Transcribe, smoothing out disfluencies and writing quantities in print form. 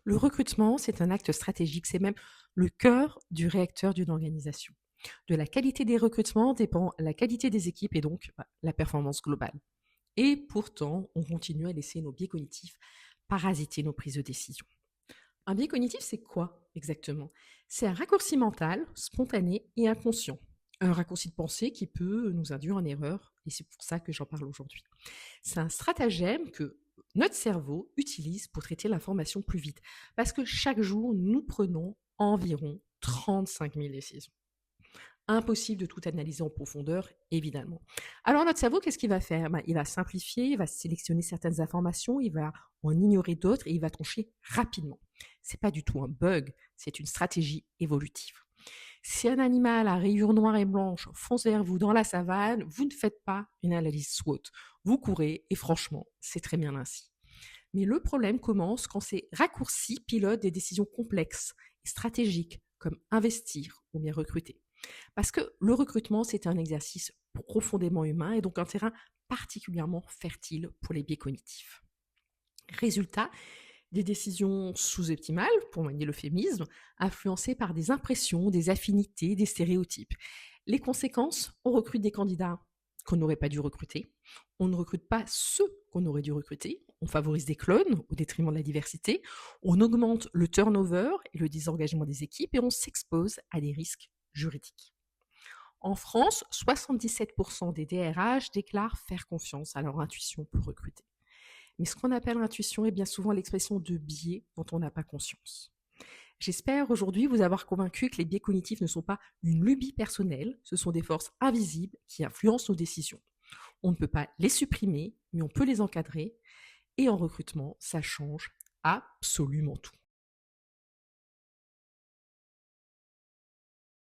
Le recrutement, c'est un acte stratégique, c'est même le cœur du réacteur d'une organisation. De la qualité des recrutements dépend la qualité des équipes et donc la performance globale. Et pourtant, on continue à laisser nos biais cognitifs parasiter nos prises de décision. Un biais cognitif, c'est quoi exactement? C'est un raccourci mental, spontané et inconscient. Un raccourci de pensée qui peut nous induire en erreur, et c'est pour ça que j'en parle aujourd'hui. C'est un stratagème que notre cerveau utilise pour traiter l'information plus vite, parce que chaque jour, nous prenons environ 35 000 décisions. Impossible de tout analyser en profondeur, évidemment. Alors notre cerveau, qu'est-ce qu'il va faire? Il va simplifier, il va sélectionner certaines informations, il va en ignorer d'autres et il va trancher rapidement. C'est pas du tout un bug, c'est une stratégie évolutive. Si un animal à rayures noires et blanches fonce vers vous dans la savane, vous ne faites pas une analyse SWOT. Vous courez et franchement, c'est très bien ainsi. Mais le problème commence quand ces raccourcis pilotent des décisions complexes et stratégiques comme investir ou bien recruter. Parce que le recrutement, c'est un exercice profondément humain et donc un terrain particulièrement fertile pour les biais cognitifs. Résultat, des décisions sous-optimales, pour manier l'euphémisme, influencées par des impressions, des affinités, des stéréotypes. Les conséquences, on recrute des candidats qu'on n'aurait pas dû recruter, on ne recrute pas ceux qu'on aurait dû recruter, on favorise des clones au détriment de la diversité, on augmente le turnover et le désengagement des équipes et on s'expose à des risques juridiques. En France, 77% des DRH déclarent faire confiance à leur intuition pour recruter. Mais ce qu'on appelle intuition est bien souvent l'expression de biais dont on n'a pas conscience. J'espère aujourd'hui vous avoir convaincu que les biais cognitifs ne sont pas une lubie personnelle, ce sont des forces invisibles qui influencent nos décisions. On ne peut pas les supprimer, mais on peut les encadrer. Et en recrutement, ça change absolument tout.